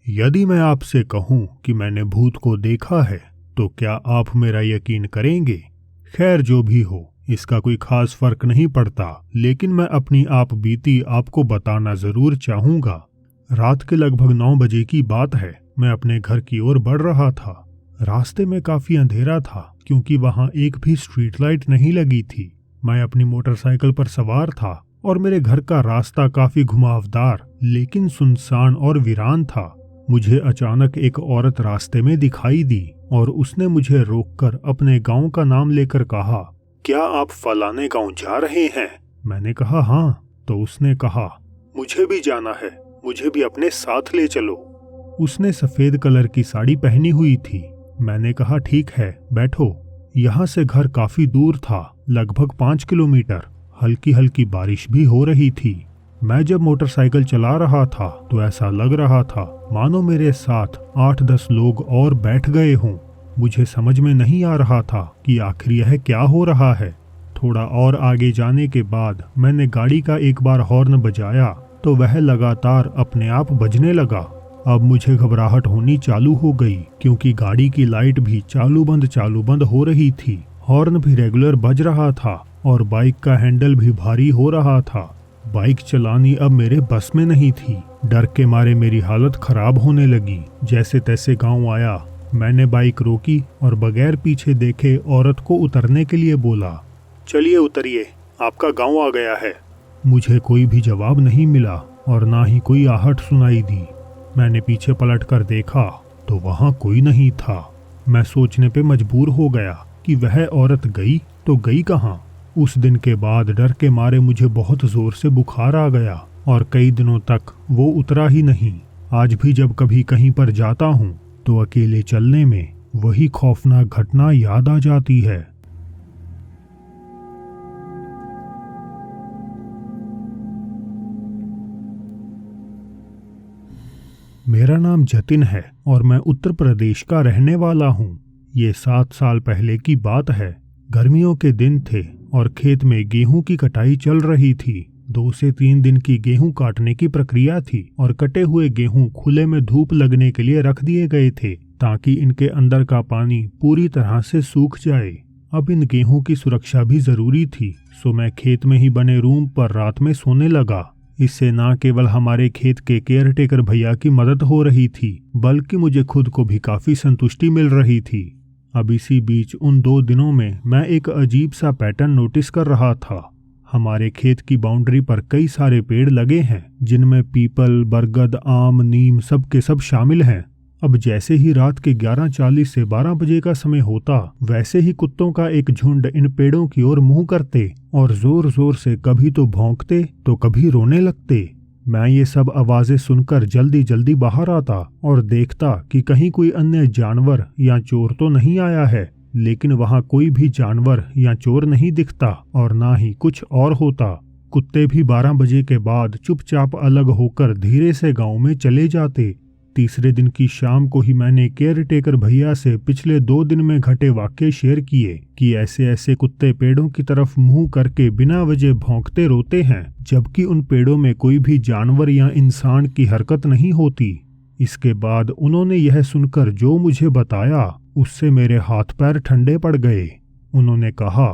यदि मैं आपसे कहूं कि मैंने भूत को देखा है तो क्या आप मेरा यकीन करेंगे? खैर, जो भी हो, इसका कोई खास फर्क नहीं पड़ता, लेकिन मैं अपनी आप बीती आपको बताना जरूर चाहूंगा। रात के लगभग 9 बजे की बात है। मैं अपने घर की ओर बढ़ रहा था। रास्ते में काफी अंधेरा था क्योंकि वहां एक भी स्ट्रीट लाइट नहीं लगी थी। मैं अपनी मोटरसाइकिल पर सवार था और मेरे घर का रास्ता काफी घुमावदार लेकिन सुनसान और वीरान था। मुझे अचानक एक औरत रास्ते में दिखाई दी और उसने मुझे रोककर अपने गांव का नाम लेकर कहा, क्या आप फलाने गांव जा रहे हैं? मैंने कहा हाँ। तो उसने कहा, मुझे भी जाना है, मुझे भी अपने साथ ले चलो। उसने सफेद कलर की साड़ी पहनी हुई थी। मैंने कहा ठीक है, बैठो। यहाँ से घर काफी दूर था, लगभग 5 किलोमीटर। हल्की हल्की बारिश भी हो रही थी। मैं जब मोटरसाइकिल चला रहा था तो ऐसा लग रहा था मानो मेरे साथ 8-10 लोग और बैठ गए हों। मुझे समझ में नहीं आ रहा था कि आखिर यह क्या हो रहा है। थोड़ा और आगे जाने के बाद मैंने गाड़ी का एक बार हॉर्न बजाया तो वह लगातार अपने आप बजने लगा। अब मुझे घबराहट होनी चालू हो गई क्योंकि गाड़ी की लाइट भी चालू बंद हो रही थी। हॉर्न भी रेगुलर बज रहा था और बाइक का हैंडल भी भारी हो रहा था। बाइक चलानी अब मेरे बस में नहीं थी। डर के मारे मेरी हालत खराब होने लगी। जैसे तैसे गांव आया, मैंने बाइक रोकी और बगैर पीछे देखे औरत को उतरने के लिए बोला, चलिए उतरिए, आपका गांव आ गया है। मुझे कोई भी जवाब नहीं मिला और ना ही कोई आहट सुनाई दी। मैंने पीछे पलट कर देखा तो वहां कोई नहीं था। मैं सोचने पे मजबूर हो गया कि वह औरत गई तो गई कहाँ। उस दिन के बाद डर के मारे मुझे बहुत जोर से बुखार आ गया और कई दिनों तक वो उतरा ही नहीं। आज भी जब कभी कहीं पर जाता हूँ तो अकेले चलने में वही खौफनाक घटना याद आ जाती है। मेरा नाम जतिन है और मैं उत्तर प्रदेश का रहने वाला हूँ। ये 7 साल पहले की बात है। गर्मियों के दिन थे और खेत में गेहूं की कटाई चल रही थी। 2 से 3 दिन की गेहूं काटने की प्रक्रिया थी और कटे हुए गेहूं खुले में धूप लगने के लिए रख दिए गए थे ताकि इनके अंदर का पानी पूरी तरह से सूख जाए। अब इन गेहूं की सुरक्षा भी जरूरी थी, सो मैं खेत में ही बने रूम पर रात में सोने लगा। इससे न केवल हमारे खेत के केयरटेकर भैया की मदद हो रही थी बल्कि मुझे खुद को भी काफी संतुष्टि मिल रही थी। अब इसी बीच उन 2 दिनों में मैं एक अजीब सा पैटर्न नोटिस कर रहा था। हमारे खेत की बाउंड्री पर कई सारे पेड़ लगे हैं जिनमें पीपल, बरगद, आम, नीम सब के सब शामिल हैं। अब जैसे ही रात के 11:40 से 12 बजे का समय होता वैसे ही कुत्तों का एक झुंड इन पेड़ों की ओर मुंह करते और जोर जोर से कभी तो भौंकते तो कभी रोने लगते। मैं ये सब आवाजें सुनकर जल्दी जल्दी बाहर आता और देखता कि कहीं कोई अन्य जानवर या चोर तो नहीं आया है, लेकिन वहां कोई भी जानवर या चोर नहीं दिखता और ना ही कुछ और होता। कुत्ते भी 12 बजे के बाद चुपचाप अलग होकर धीरे से गांव में चले जाते। तीसरे दिन की शाम को ही मैंने केयरटेकर भैया से पिछले 2 दिन में घटे वाक्य शेयर किए कि ऐसे ऐसे कुत्ते पेड़ों की तरफ मुंह करके बिना वजह भौंकते रोते हैं, जबकि उन पेड़ों में कोई भी जानवर या इंसान की हरकत नहीं होती। इसके बाद उन्होंने यह सुनकर जो मुझे बताया उससे मेरे हाथ पैर ठंडे पड़ गए। उन्होंने कहा,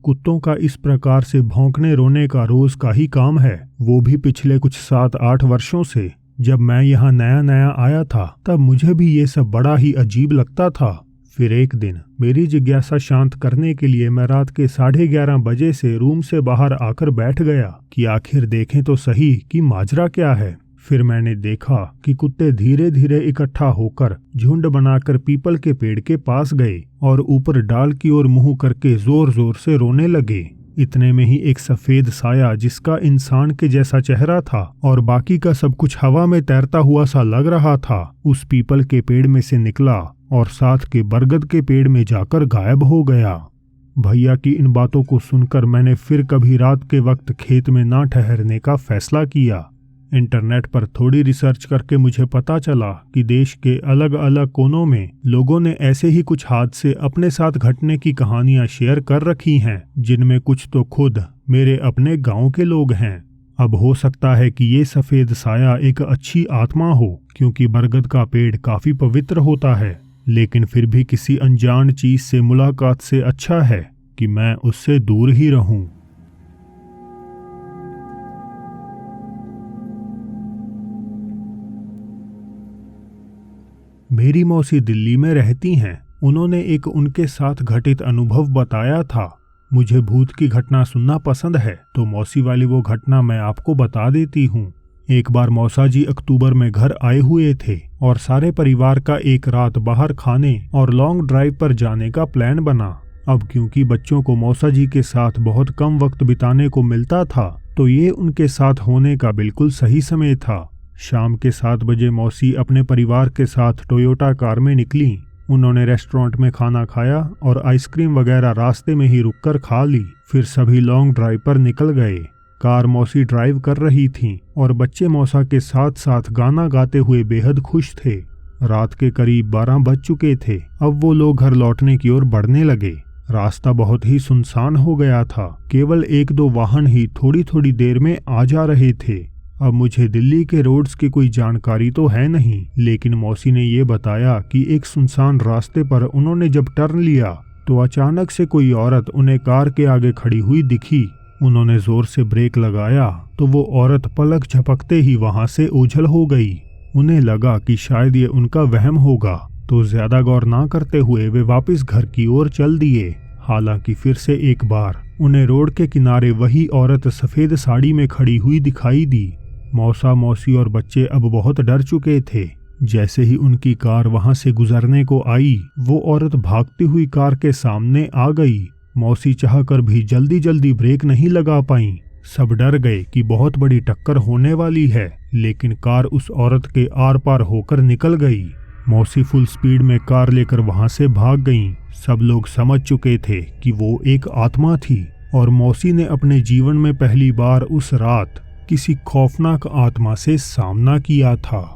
कुत्तों का इस प्रकार से भौंकने रोने का रोज का ही काम है, वो भी पिछले कुछ 7-8 वर्षों से। जब मैं यहाँ नया नया आया था तब मुझे भी ये सब बड़ा ही अजीब लगता था। फिर एक दिन मेरी जिज्ञासा शांत करने के लिए मैं रात के 11:30 बजे से रूम से बाहर आकर बैठ गया कि आखिर देखें तो सही कि माजरा क्या है। फिर मैंने देखा कि कुत्ते धीरे धीरे इकट्ठा होकर झुंड बनाकर पीपल के पेड़ के पास गए और ऊपर डाल की ओर मुंह करके जोर जोर से रोने लगे। इतने में ही एक सफेद साया जिसका इंसान के जैसा चेहरा था और बाकी का सब कुछ हवा में तैरता हुआ सा लग रहा था, उस पीपल के पेड़ में से निकला और साथ के बरगद के पेड़ में जाकर गायब हो गया। भैया की इन बातों को सुनकर मैंने फिर कभी रात के वक्त खेत में ना ठहरने का फैसला किया। इंटरनेट पर थोड़ी रिसर्च करके मुझे पता चला कि देश के अलग अलग कोनों में लोगों ने ऐसे ही कुछ हादसे अपने साथ घटने की कहानियां शेयर कर रखी हैं, जिनमें कुछ तो खुद मेरे अपने गांव के लोग हैं। अब हो सकता है कि ये सफेद साया एक अच्छी आत्मा हो, क्योंकि बरगद का पेड़ काफी पवित्र होता है, लेकिन फिर भी किसी अनजान चीज से मुलाकात से अच्छा है कि मैं उससे दूर ही रहूं। मेरी मौसी दिल्ली में रहती हैं। उन्होंने एक उनके साथ घटित अनुभव बताया था। मुझे भूत की घटना सुनना पसंद है, तो मौसी वाली वो घटना मैं आपको बता देती हूँ। एक बार मौसा जी अक्टूबर में घर आए हुए थे और सारे परिवार का एक रात बाहर खाने और लॉन्ग ड्राइव पर जाने का प्लान बना। अब क्योंकि बच्चों को मौसा जी के साथ बहुत कम वक्त बिताने को मिलता था, तो ये उनके साथ होने का बिल्कुल सही समय था। शाम के 7 बजे मौसी अपने परिवार के साथ टोयोटा कार में निकली। उन्होंने रेस्टोरेंट में खाना खाया और आइसक्रीम वगैरह रास्ते में ही रुककर खा ली। फिर सभी लॉन्ग ड्राइव पर निकल गए। कार मौसी ड्राइव कर रही थीं और बच्चे मौसा के साथ साथ गाना गाते हुए बेहद खुश थे। रात के करीब 12 बज चुके थे। अब वो लोग घर लौटने की ओर बढ़ने लगे। रास्ता बहुत ही सुनसान हो गया था। केवल 1-2 वाहन ही थोड़ी थोड़ी देर में आ जा रहे थे। अब मुझे दिल्ली के रोड्स की कोई जानकारी तो है नहीं, लेकिन मौसी ने ये बताया कि एक सुनसान रास्ते पर उन्होंने जब टर्न लिया तो अचानक से कोई औरत उन्हें कार के आगे खड़ी हुई दिखी। उन्होंने जोर से ब्रेक लगाया तो वो औरत पलक झपकते ही वहां से ओझल हो गई। उन्हें लगा कि शायद ये उनका वहम होगा, तो ज्यादा गौर ना करते हुए वे वापस घर की ओर चल दिए। हालांकि फिर से एक बार उन्हें रोड के किनारे वही औरत सफेद साड़ी में खड़ी हुई दिखाई दी। मौसा, मौसी और बच्चे अब बहुत डर चुके थे। जैसे ही उनकी कार वहां से गुजरने को आई, वो औरत भागती हुई कार के सामने आ गई। मौसी चाहकर भी जल्दी जल्दी ब्रेक नहीं लगा पाईं। सब डर गए कि बहुत बड़ी टक्कर होने वाली है, लेकिन कार उस औरत के आर पार होकर निकल गई। मौसी फुल स्पीड में कार लेकर वहां से भाग गईं। सब लोग समझ चुके थे कि वो एक आत्मा थी और मौसी ने अपने जीवन में पहली बार उस रात किसी खौफनाक आत्मा से सामना किया था।